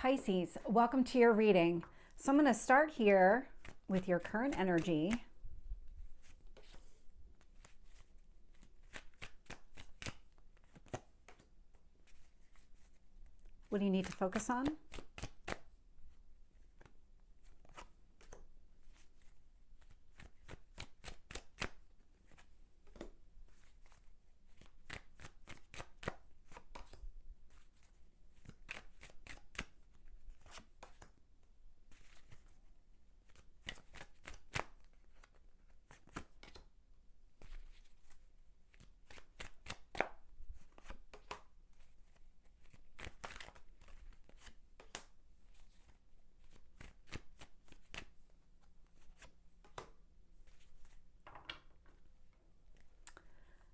Pisces, welcome to your reading. So I'm going to start here with your current energy. What do you need to focus on?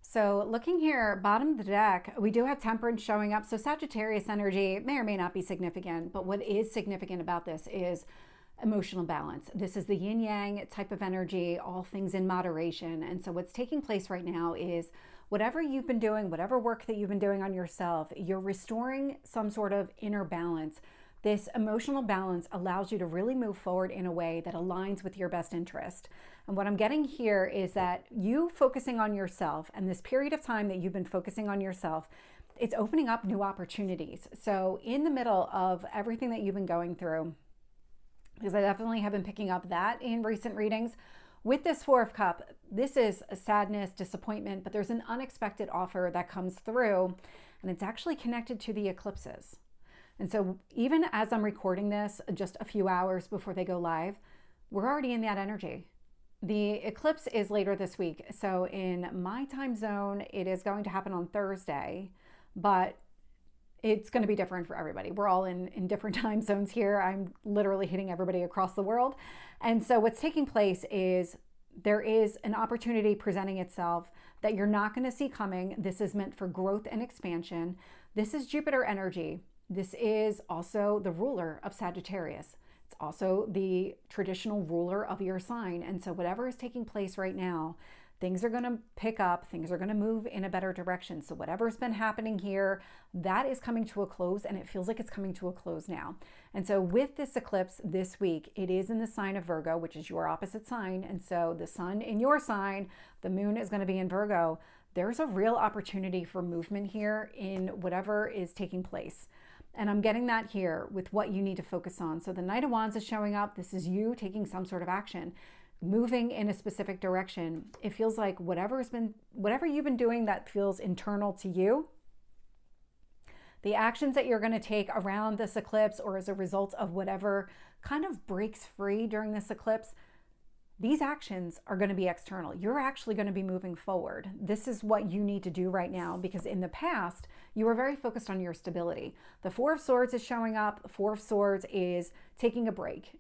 So looking here, bottom of the deck, we do have Temperance showing up. So Sagittarius energy may or may not be significant, but what is significant about this is emotional balance. This is the yin yang type of energy, all things in moderation. And so what's taking place right now is whatever you've been doing, whatever work that you've been doing on yourself, you're restoring some sort of inner balance. This emotional balance allows you to really move forward in a way that aligns with your best interest. And what I'm getting here is that you focusing on yourself and this period of time that you've been focusing on yourself, it's opening up new opportunities. So in the middle of everything that you've been going through, because I definitely have been picking up that in recent readings, with this Four of Cups, this is a sadness, disappointment, but there's an unexpected offer that comes through, and it's actually connected to the eclipses. And so even as I'm recording this, just a few hours before they go live, we're already in that energy. The eclipse is later this week. So in my time zone, it is going to happen on Thursday, but it's going to be different for everybody. We're all in different time zones here. I'm literally hitting everybody across the world. And so what's taking place is there is an opportunity presenting itself that you're not going to see coming. This is meant for growth and expansion. This is Jupiter energy. This is also the ruler of Sagittarius. It's also the traditional ruler of your sign. And so whatever is taking place right now, things are going to pick up, things are going to move in a better direction. So whatever's been happening here, that is coming to a close, and it feels like it's coming to a close now. And so with this eclipse this week, it is in the sign of Virgo, which is your opposite sign. And so the sun in your sign, the moon is going to be in Virgo. There's a real opportunity for movement here in whatever is taking place. And I'm getting that here with what you need to focus on. So the Knight of Wands is showing up. This is you taking some sort of action, moving in a specific direction. It feels like whatever you've been doing that feels internal to you, the actions that you're going to take around this eclipse or as a result of whatever kind of breaks free during this eclipse, these actions are going to be external. You're actually going to be moving forward. This is what you need to do right now, because in the past, you were very focused on your stability. The Four of Swords is showing up. Four of Swords is taking a break.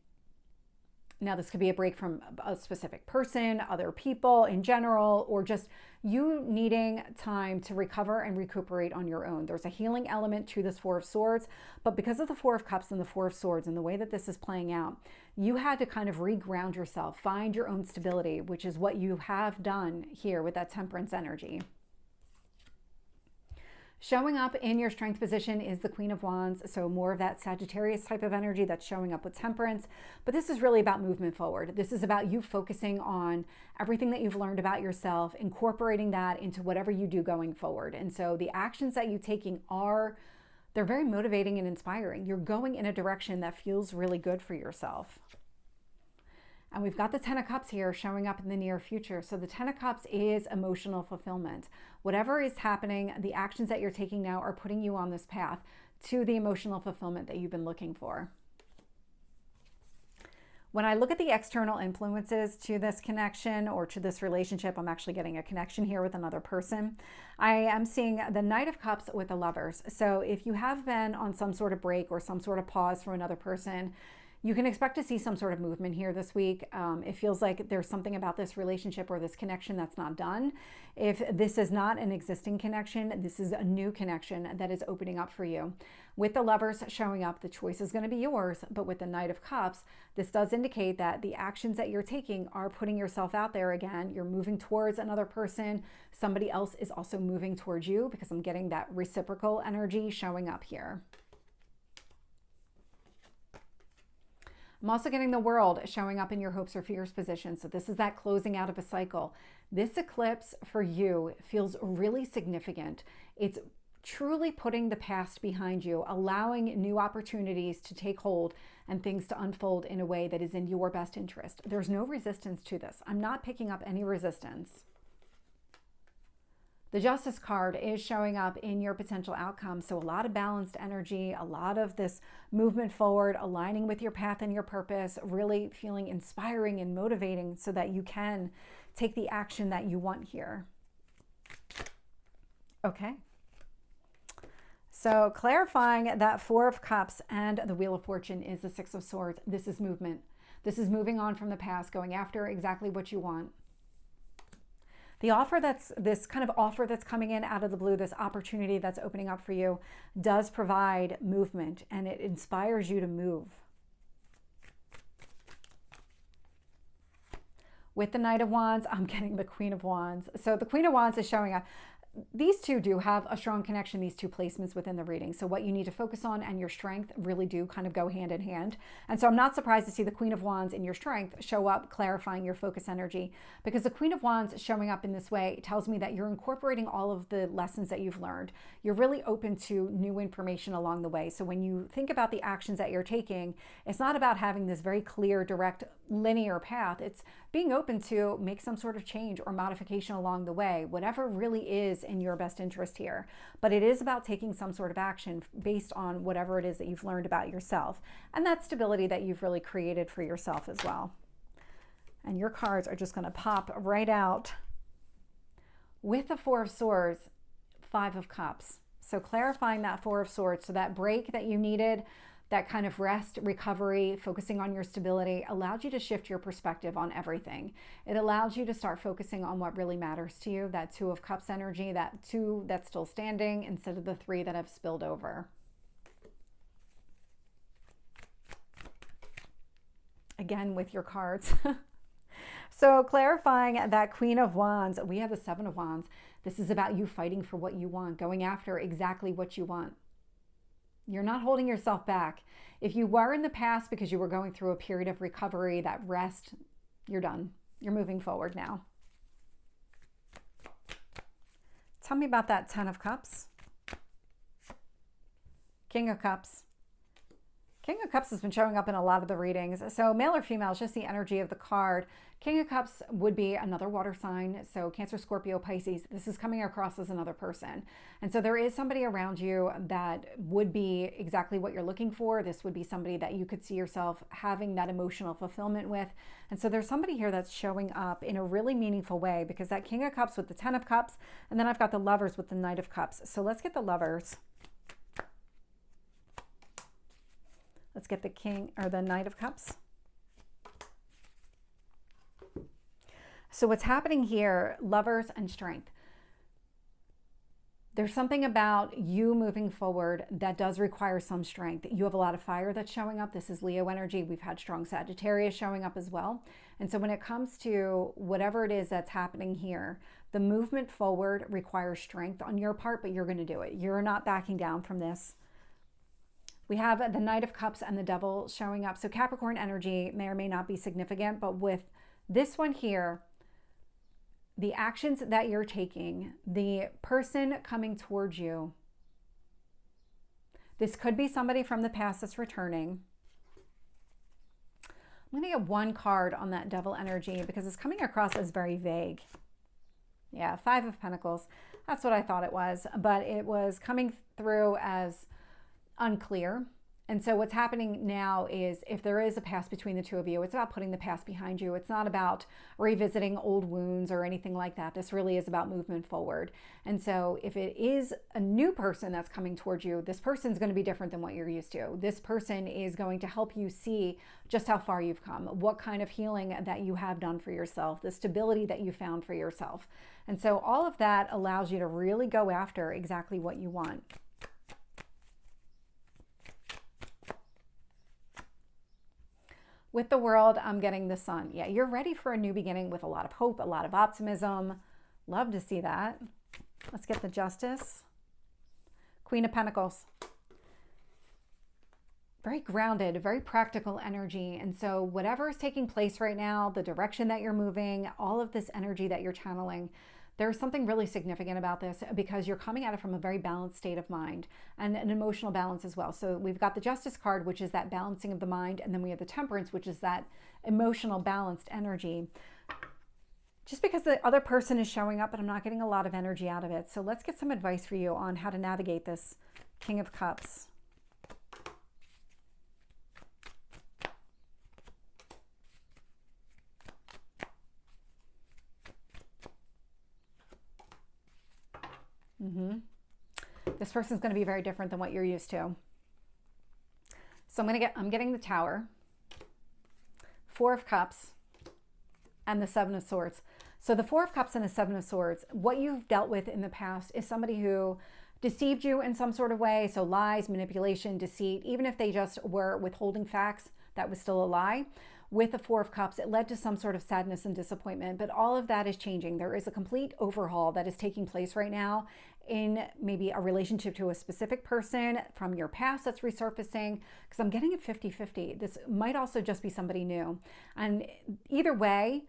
Now, this could be a break from a specific person, other people in general, or just you needing time to recover and recuperate on your own. There's a healing element to this Four of Swords, but because of the Four of Cups and the Four of Swords and the way that this is playing out, you had to kind of reground yourself, find your own stability, which is what you have done here with that Temperance energy. Showing up in your strength position is the Queen of Wands, so more of that Sagittarius type of energy that's showing up with Temperance. But this is really about movement forward. This is about you focusing on everything that you've learned about yourself, incorporating that into whatever you do going forward. And so the actions that you're taking they're very motivating and inspiring. You're going in a direction that feels really good for yourself. And we've got the Ten of Cups here showing up in the near future. So the Ten of Cups is emotional fulfillment. Whatever is happening, the actions that you're taking now are putting you on this path to the emotional fulfillment that you've been looking for. When I look at the external influences to this connection or to this relationship, I'm actually getting a connection here with another person. I am seeing the Knight of Cups with the Lovers. So if you have been on some sort of break or some sort of pause from another person, you can expect to see some sort of movement here this week. It feels like there's something about this relationship or this connection that's not done. If this is not an existing connection, this is a new connection that is opening up for you. With the Lovers showing up, the choice is going to be yours. But with the Knight of Cups, this does indicate that the actions that you're taking are putting yourself out there again. You're moving towards another person. Somebody else is also moving towards you, because I'm getting that reciprocal energy showing up here. I'm also getting the World showing up in your hopes or fears position. So this is that closing out of a cycle. This eclipse for you feels really significant. It's truly putting the past behind you, allowing new opportunities to take hold and things to unfold in a way that is in your best interest. There's no resistance to this. I'm not picking up any resistance. The Justice card is showing up in your potential outcome. So a lot of balanced energy, a lot of this movement forward, aligning with your path and your purpose, really feeling inspiring and motivating so that you can take the action that you want here. Okay. So clarifying that Four of Cups and the Wheel of Fortune is the Six of Swords. This is movement. This is moving on from the past, going after exactly what you want. The offer this kind of offer that's coming in out of the blue, this opportunity that's opening up for you, does provide movement, and it inspires you to move. With the Knight of Wands, I'm getting the Queen of Wands. So the Queen of Wands is showing up. These two do have a strong connection, these two placements within the reading. So what you need to focus on and your strength really do kind of go hand in hand. And so I'm not surprised to see the Queen of Wands in your strength show up, clarifying your focus energy, because the Queen of Wands showing up in this way tells me that you're incorporating all of the lessons that you've learned. You're really open to new information along the way. So when you think about the actions that you're taking, it's not about having this very clear, direct, linear path. It's being open to make some sort of change or modification along the way, whatever really is in your best interest here. But it is about taking some sort of action based on whatever it is that you've learned about yourself and that stability that you've really created for yourself as well. And your cards are just going to pop right out with the Four of Swords, Five of Cups. So clarifying that Four of Swords, so that break that you needed, that kind of rest, recovery, focusing on your stability, allowed you to shift your perspective on everything. It allowed you to start focusing on what really matters to you, that Two of Cups energy, that two that's still standing instead of the three that have spilled over. Again, with your cards. So clarifying that Queen of Wands, we have the Seven of Wands. This is about you fighting for what you want, going after exactly what you want. You're not holding yourself back. If you were in the past because you were going through a period of recovery, that rest, you're done. You're moving forward now. Tell me about that Ten of Cups. King of Cups. King of Cups has been showing up in a lot of the readings. So male or female is just the energy of the card. King of Cups would be another water sign. So Cancer, Scorpio, Pisces. This is coming across as another person. And so there is somebody around you that would be exactly what you're looking for. This would be somebody that you could see yourself having that emotional fulfillment with. And so there's somebody here that's showing up in a really meaningful way, because that King of Cups with the Ten of Cups, and then I've got the Lovers with the Knight of Cups. So let's get the Lovers. Let's get the King or the Knight of Cups. So what's happening here, Lovers and strength. There's something about you moving forward that does require some strength. You have a lot of fire that's showing up. This is Leo energy. We've had strong Sagittarius showing up as well. And so when it comes to whatever it is that's happening here, the movement forward requires strength on your part, but you're going to do it. You're not backing down from this. We have the Knight of Cups and the Devil showing up. So Capricorn energy may or may not be significant, but with this one here, the actions that you're taking, the person coming towards you, this could be somebody from the past that's returning. I'm going to get one card on that Devil energy because it's coming across as very vague. Yeah, Five of Pentacles. That's what I thought it was, but it was coming through as unclear. And so what's happening now is, if there is a past between the two of you, it's about putting the past behind you. It's not about revisiting old wounds or anything like that. This really is about movement forward. And so if it is a new person that's coming towards you, this person's going to be different than what you're used to. This person is going to help you see just how far you've come, what kind of healing that you have done for yourself, the stability that you found for yourself. And so all of that allows you to really go after exactly what you want. With the World, I'm getting the Sun. Yeah, you're ready for a new beginning with a lot of hope, a lot of optimism. Love to see that. Let's get the Justice. Queen of Pentacles. very grounded, very practical energy. And so whatever is taking place right now, the direction that you're moving, all of this energy that you're channeling, there's something really significant about this because you're coming at it from a very balanced state of mind and an emotional balance as well. So we've got the Justice card, which is that balancing of the mind, and then we have the Temperance, which is that emotional balanced energy. Just because the other person is showing up, but I'm not getting a lot of energy out of it. So let's get some advice for you on how to navigate this King of Cups. This person's going to be very different than what you're used to. So I'm getting the Tower, Four of Cups, and the Seven of Swords. So the Four of Cups and the Seven of Swords, what you've dealt with in the past is somebody who deceived you in some sort of way. So lies, manipulation, deceit, even if they just were withholding facts, that was still a lie. With the Four of Cups, it led to some sort of sadness and disappointment, but all of that is changing. There is a complete overhaul that is taking place right now in maybe a relationship to a specific person from your past that's resurfacing, because I'm getting it 50-50. This might also just be somebody new. And either way,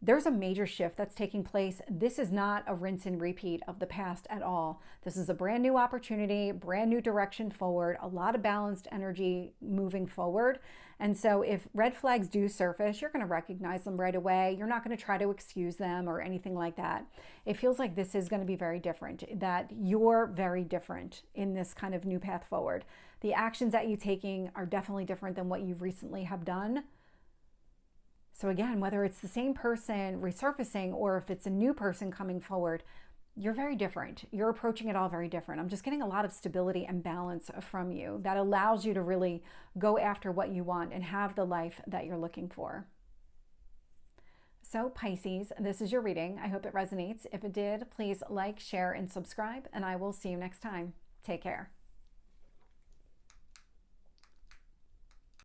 there's a major shift that's taking place. This is not a rinse and repeat of the past at all. This is a brand new opportunity, brand new direction forward, a lot of balanced energy moving forward. And so if red flags do surface, you're going to recognize them right away. You're not going to try to excuse them or anything like that. It feels like this is going to be very different, that you're very different in this kind of new path forward. The actions that you're taking are definitely different than what you recently have done. So again, whether it's the same person resurfacing or if it's a new person coming forward, you're very different. You're approaching it all very different. I'm just getting a lot of stability and balance from you that allows you to really go after what you want and have the life that you're looking for. So Pisces, this is your reading. I hope it resonates. If it did, please like, share, and subscribe, and I will see you next time. Take care.